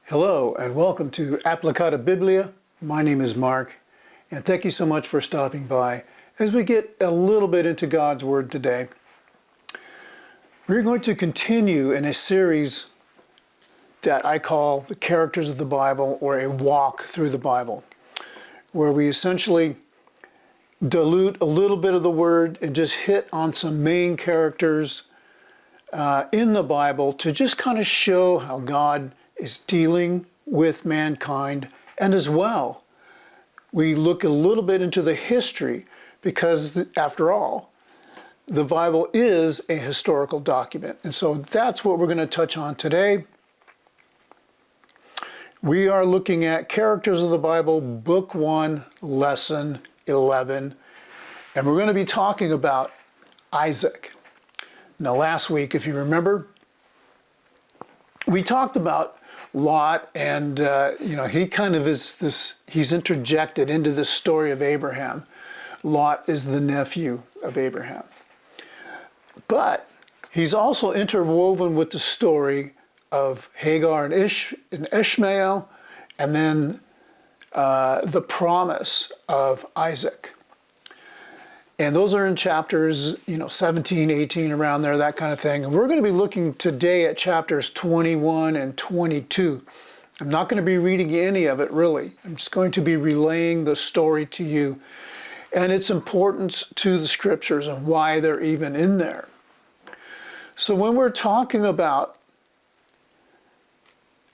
Hello and welcome to Applicata Biblia. My name is Mark, and thank you so much for stopping by as we get a little bit into God's Word today. We're going to continue in a series that I call The Characters of the Bible, or a walk through the Bible, where we essentially dilute a little bit of the Word and just hit on some main characters in the Bible to just kind of show how God is dealing with mankind. And as well, we look a little bit into the history because, after all, the Bible is a historical document. And so that's what we're going to touch on today. We are looking at Characters of the Bible, Book 1, Lesson 11. And we're going to be talking about Isaac. Now, last week, if you remember, we talked about Lot, and he kind of is this, he's interjected into this story of Abraham. Lot is the nephew of Abraham. But he's also interwoven with the story of Hagar and Ishmael, and then the promise of Isaac. And those are in chapters, 17, 18, around there, that kind of thing. And we're going to be looking today at chapters 21 and 22. I'm not going to be reading any of it, really. I'm just going to be relaying the story to you and its importance to the scriptures and why they're even in there. So when we're talking about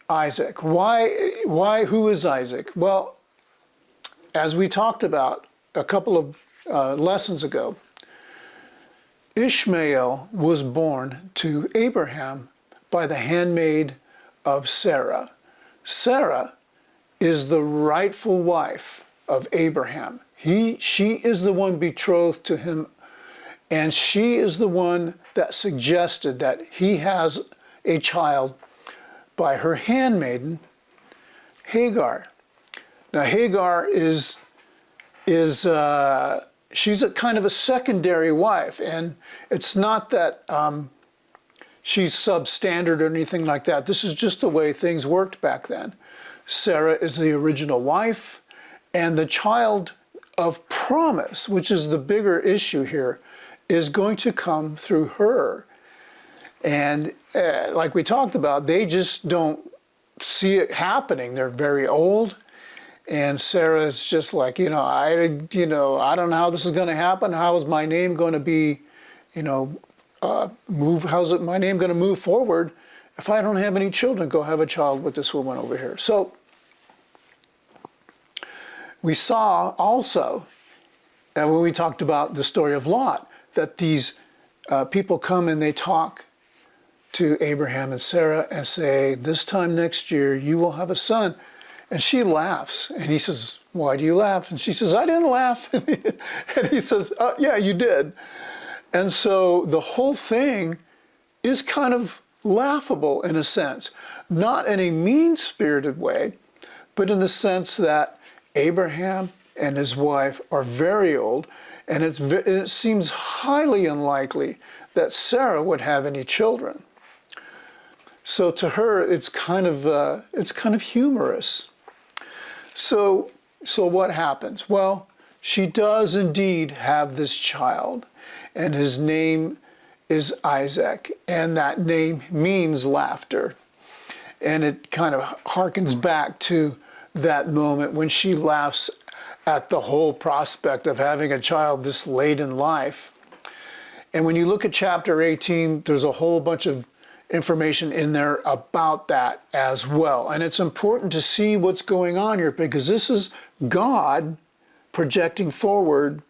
Isaac, who is Isaac? Well, as we talked about a couple of lessons ago, Ishmael was born to Abraham by the handmaid of Sarah. Sarah is the rightful wife of Abraham. She is the one betrothed to him, and she is the one that suggested that he has a child by her handmaiden, Hagar. Now, Hagar she's a kind of a secondary wife, and it's not that she's substandard or anything like that. This is just the way things worked back then. Sarah is the original wife, and the child of promise, which is the bigger issue here, is going to come through her. And like we talked about, they just don't see it happening. They're very old. And Sarah is just like, I don't know how this is going to happen. How is my name going to be, how's my name going to move forward if I don't have any children? Go have a child with this woman over here. So we saw also, and when we talked about the story of Lot, that these people come and they talk to Abraham and Sarah and say, this time next year you will have a son. And she laughs, and he says, why do you laugh? And she says, I didn't laugh. And he says, yeah, you did. And so the whole thing is kind of laughable in a sense, not in a mean-spirited way, but in the sense that Abraham and his wife are very old, and it seems highly unlikely that Sarah would have any children. So to her, it's kind of humorous. So what happens? Well, she does indeed have this child, and his name is Isaac, and that name means laughter. And it kind of harkens back to that moment when she laughs at the whole prospect of having a child this late in life. And when you look at chapter 18, there's a whole bunch of information in there about that as well. And it's important to see what's going on here, because this is God projecting forward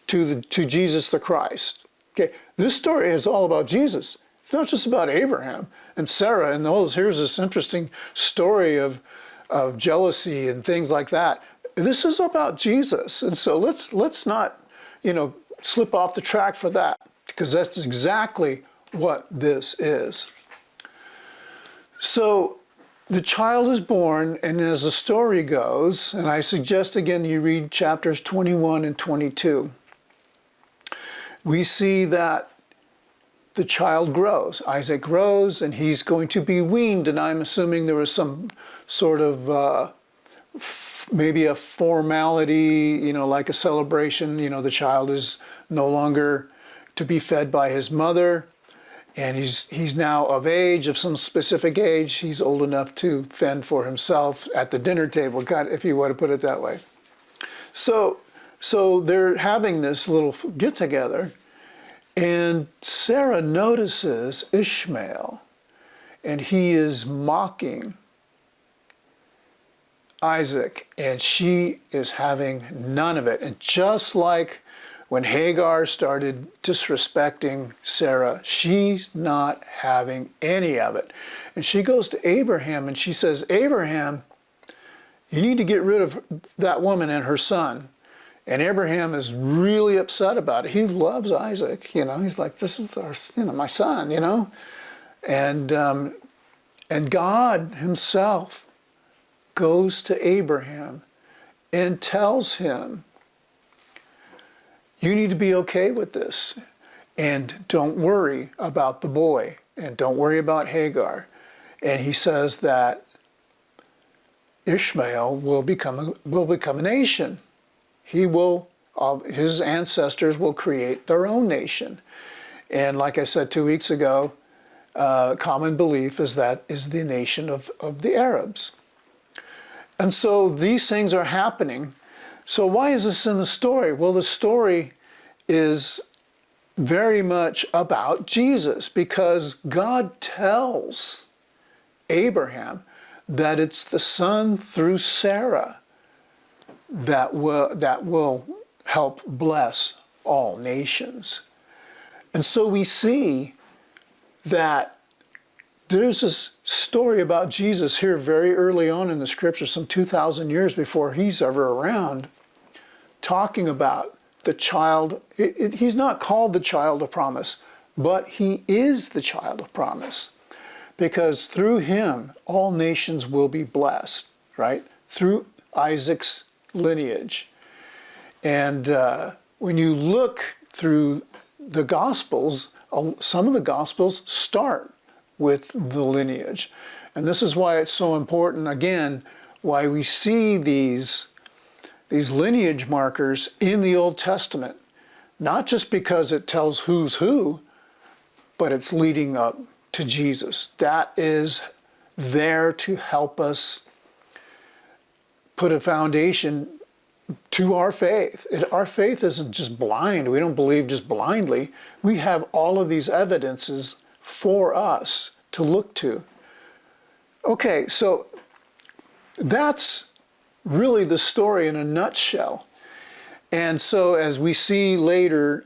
to Jesus the Christ. Okay, this story is all about Jesus. It's not just about Abraham and Sarah and those. Here's this interesting story of jealousy and things like that. This is about Jesus. And so let's not, slip off the track for that, because that's exactly what this is. So the child is born, and as the story goes, and I suggest again you read chapters 21 and 22, we see that the child grows. Isaac grows, and he's going to be weaned, and I'm assuming there was some sort of maybe a formality, like a celebration. The child is no longer to be fed by his mother, and he's now of age, of some specific age. He's old enough to fend for himself at the dinner table, if you want to put it that way. So they're having this little get-together, and Sarah notices Ishmael, and he is mocking Isaac, and she is having none of it. And just like when Hagar started disrespecting Sarah, she's not having any of it. And she goes to Abraham and she says, Abraham, you need to get rid of that woman and her son. And Abraham is really upset about it. He loves Isaac, he's like, this is our, my son, And God himself goes to Abraham and tells him, you need to be okay with this, and don't worry about the boy, and don't worry about Hagar. And he says that Ishmael will become a nation. His ancestors will create their own nation. And like I said 2 weeks ago, common belief is that is the nation of the Arabs. And so these things are happening. So why is this in the story? Well, the story is very much about Jesus, because God tells Abraham that it's the son through Sarah that will help bless all nations. And so we see that there's this story about Jesus here very early on in the scripture, some 2,000 years before he's ever around, talking about the child. He's not called the child of promise, but he is the child of promise, because through him all nations will be blessed, right? Through Isaac's lineage. And when you look through the Gospels, some of the Gospels start with the lineage. And this is why it's so important, again, why we see these lineage markers in the Old Testament, not just because it tells who's who, but it's leading up to Jesus. That is there to help us put a foundation to our faith. Our faith isn't just blind. We don't believe just blindly. We have all of these evidences for us to look to. Okay, so that's really the story in a nutshell. And so as we see later,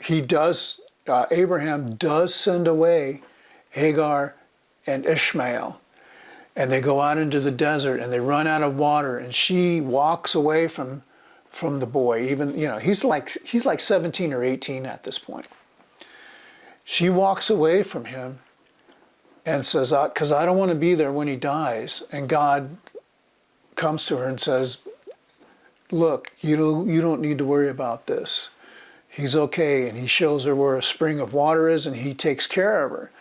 Abraham does send away Hagar and Ishmael, and they go out into the desert and they run out of water, and she walks away from the boy. Even, he's like 17 or 18 at this point. She walks away from him and says, because I don't want to be there when he dies. And God comes to her and says, look, you don't need to worry about this. He's okay. And he shows her where a spring of water is, and he takes care of her.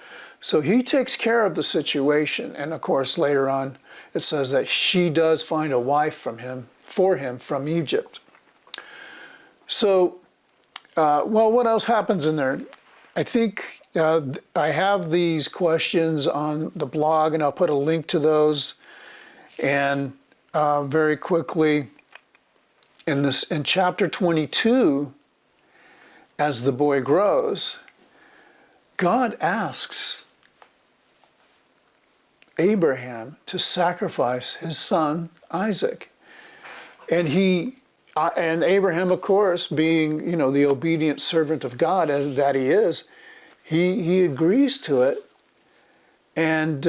So he takes care of the situation. And of course, later on, it says that she does find a wife for him from Egypt. So, what else happens in there? I think I have these questions on the blog, and I'll put a link to those. And very quickly, in chapter 22, as the boy grows, God asks Abraham to sacrifice his son Isaac, and Abraham, of course, being the obedient servant of God as that he is, he agrees to it, and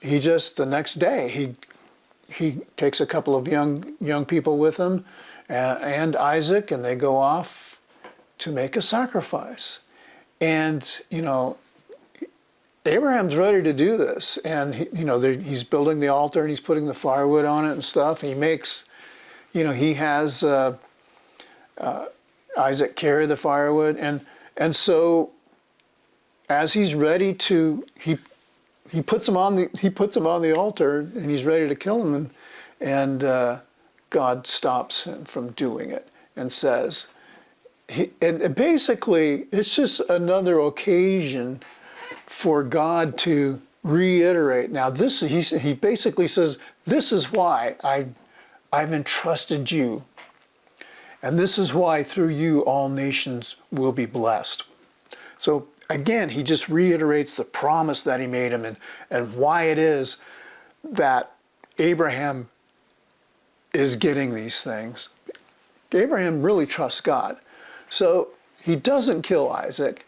he just the next day he takes a couple of young people with him and Isaac, and they go off to make a sacrifice. And Abraham's ready to do this, and he's building the altar and he's putting the firewood on it and stuff. He makes, he has Isaac carry the firewood, and so as he's ready to, he puts him on the altar, and he's ready to kill him, and God stops him from doing it and says, and basically it's just another occasion for God to reiterate. Now he basically says, this is why I've entrusted you, and this is why through you all nations will be blessed. So again, he just reiterates the promise that he made him, and why it is that Abraham is getting these things. Abraham really trusts God. So he doesn't kill Isaac,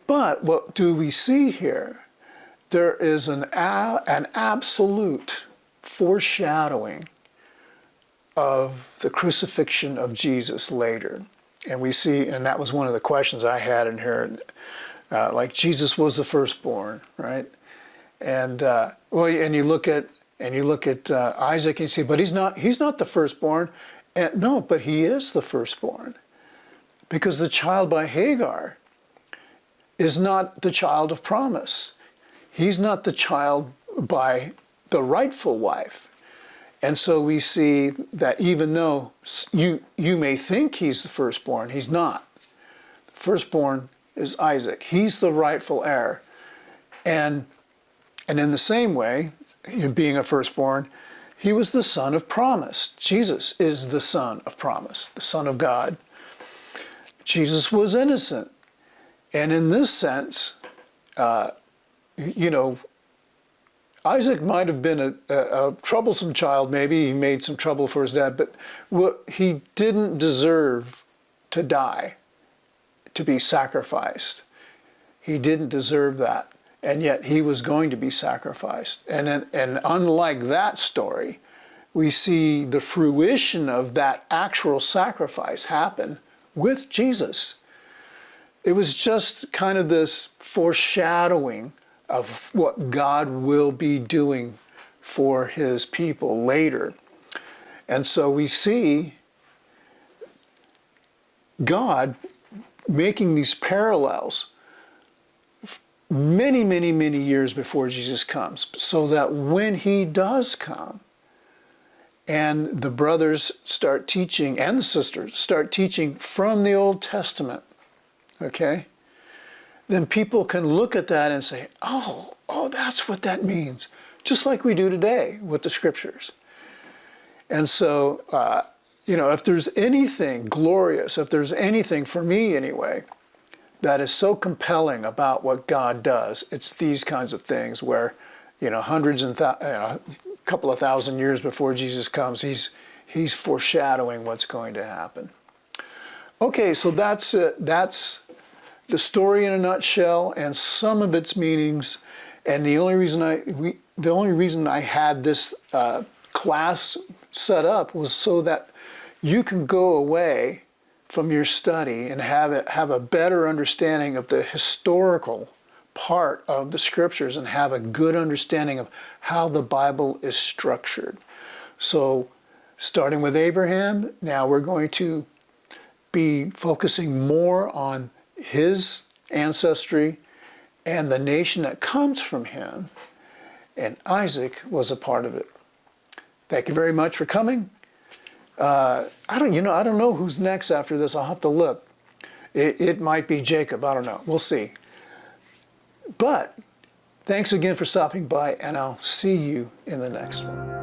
but what do we see here? There is an absolute foreshadowing of the crucifixion of Jesus later. And we see, and that was one of the questions I had in here, like Jesus was the firstborn, right? And and you look at Isaac and you say, but he's not the firstborn. And no, but he is the firstborn, because the child by Hagar is not the child of promise. He's not the child by the rightful wife. And so we see that even though you may think he's the firstborn, he's not. The firstborn is Isaac. He's the rightful heir. And in the same way, being a firstborn, he was the son of promise. Jesus is the son of promise, the Son of God. Jesus was innocent. And in this sense, Isaac might have been a troublesome child, maybe. He made some trouble for his dad, but he didn't deserve to die, to be sacrificed. He didn't deserve that. And yet he was going to be sacrificed. And unlike that story, we see the fruition of that actual sacrifice happen with Jesus. It was just kind of this foreshadowing of what God will be doing for his people later. And so we see God making these parallels many, many, many years before Jesus comes, so that when he does come, and the brothers start teaching, and the sisters start teaching from the Old Testament, okay, then people can look at that and say, oh, that's what that means, just like we do today with the scriptures. And so, if there's anything glorious, if there's anything, for me anyway, that is so compelling about what God does, it's these kinds of things where, hundreds and a couple of thousand years before Jesus comes, he's foreshadowing what's going to happen. Okay, so that's it. That's the story in a nutshell and some of its meanings. And the only reason I had this class set up was so that you can go away from your study and have a better understanding of the historical part of the scriptures and have a good understanding of how the Bible is structured. So starting with Abraham, now we're going to be focusing more on his ancestry and the nation that comes from him, and Isaac was a part of it. Thank you very much for coming. I don't know who's next after this. I'll have to look. It might be Jacob. I don't know. We'll see. But thanks again for stopping by, and I'll see you in the next one.